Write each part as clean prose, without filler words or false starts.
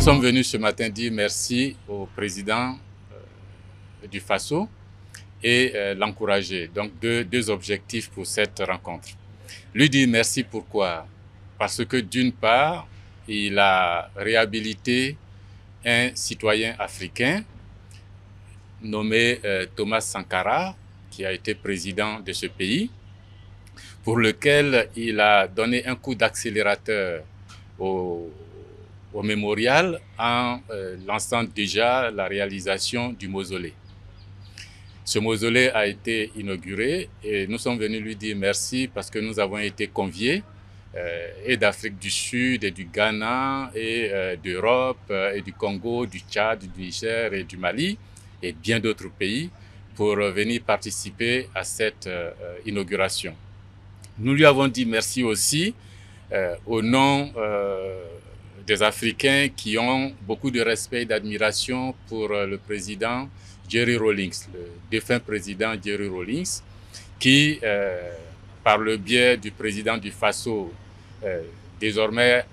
sommes venus ce matin dire merci au président du FASO et l'encourager. Donc deux objectifs pour cette rencontre. Lui dire merci pourquoi? Parce que d'une part, il a réhabilité un citoyen africain nommé Thomas Sankara, qui a été président de ce pays, pour lequel il a donné un coup d'accélérateur au mémorial en lançant déjà la réalisation du mausolée. Ce mausolée a été inauguré et nous sommes venus lui dire merci parce que nous avons été conviés et d'Afrique du Sud et du Ghana et d'Europe et du Congo, du Tchad, du Niger et du Mali et bien d'autres pays pour venir participer à cette inauguration. Nous lui avons dit merci aussi au nom des Africains qui ont beaucoup de respect et d'admiration pour le président Jerry Rawlings, le défunt président Jerry Rawlings, qui, par le biais du président du FASO, désormais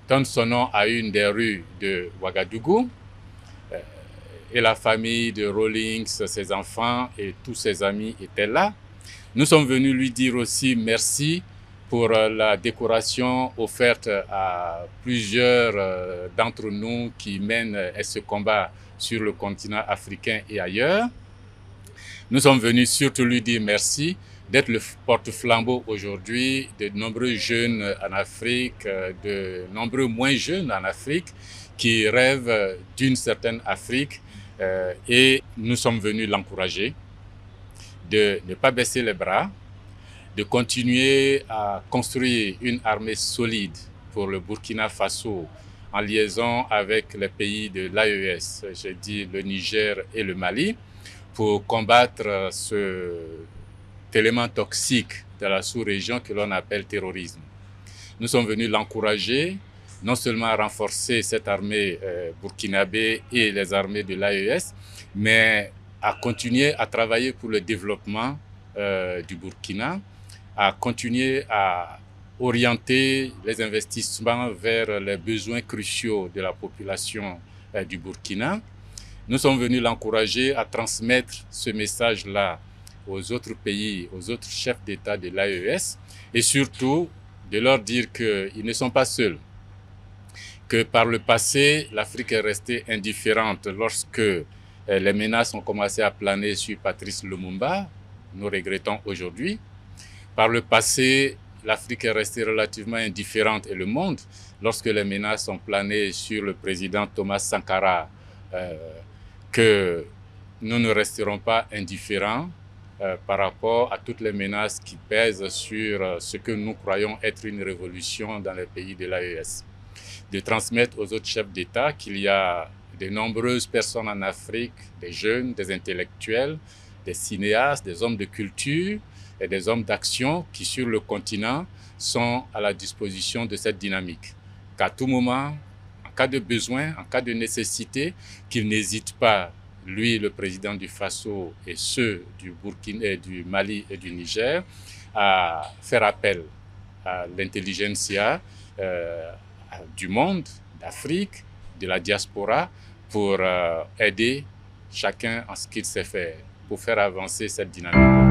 donne son nom à une des rues de Ouagadougou. Et la famille de Rawlings, ses enfants et tous ses amis étaient là. Nous sommes venus lui dire aussi merci pour la décoration offerte à plusieurs d'entre nous qui mènent ce combat sur le continent africain et ailleurs. Nous sommes venus surtout lui dire merci d'être le porte-flambeau aujourd'hui de nombreux jeunes en Afrique, de nombreux moins jeunes en Afrique qui rêvent d'une certaine Afrique et nous sommes venus l'encourager de ne pas baisser les bras, de continuer à construire une armée solide pour le Burkina Faso en liaison avec les pays de l'AES, j'ai dit le Niger et le Mali, pour combattre cet élément toxique de la sous-région que l'on appelle terrorisme. Nous sommes venus l'encourager, non seulement à renforcer cette armée burkinabé et les armées de l'AES, mais à continuer à travailler pour le développement du Burkina, à continuer à orienter les investissements vers les besoins cruciaux de la population du Burkina. Nous sommes venus l'encourager à transmettre ce message-là aux autres pays, aux autres chefs d'État de l'AES et surtout de leur dire qu'ils ne sont pas seuls, que par le passé, l'Afrique est restée indifférente lorsque les menaces ont commencé à planer sur Patrice Lumumba. Nous regrettons aujourd'hui. Par le passé, l'Afrique est restée relativement indifférente et le monde lorsque les menaces ont plané sur le président Thomas Sankara, que nous ne resterons pas indifférents par rapport à toutes les menaces qui pèsent sur ce que nous croyons être une révolution dans les pays de l'AES. De transmettre aux autres chefs d'État qu'il y a de nombreuses personnes en Afrique, des jeunes, des intellectuels, des cinéastes, des hommes de culture et des hommes d'action qui, sur le continent, sont à la disposition de cette dynamique. Qu'à tout moment, en cas de besoin, en cas de nécessité, qu'ils n'hésitent pas, lui, le président du FASO et ceux du Burkina, du Mali et du Niger, à faire appel à l'intelligentsia du monde, d'Afrique, de la diaspora, pour aider chacun en ce qu'il sait faire, pour faire avancer cette dynamique.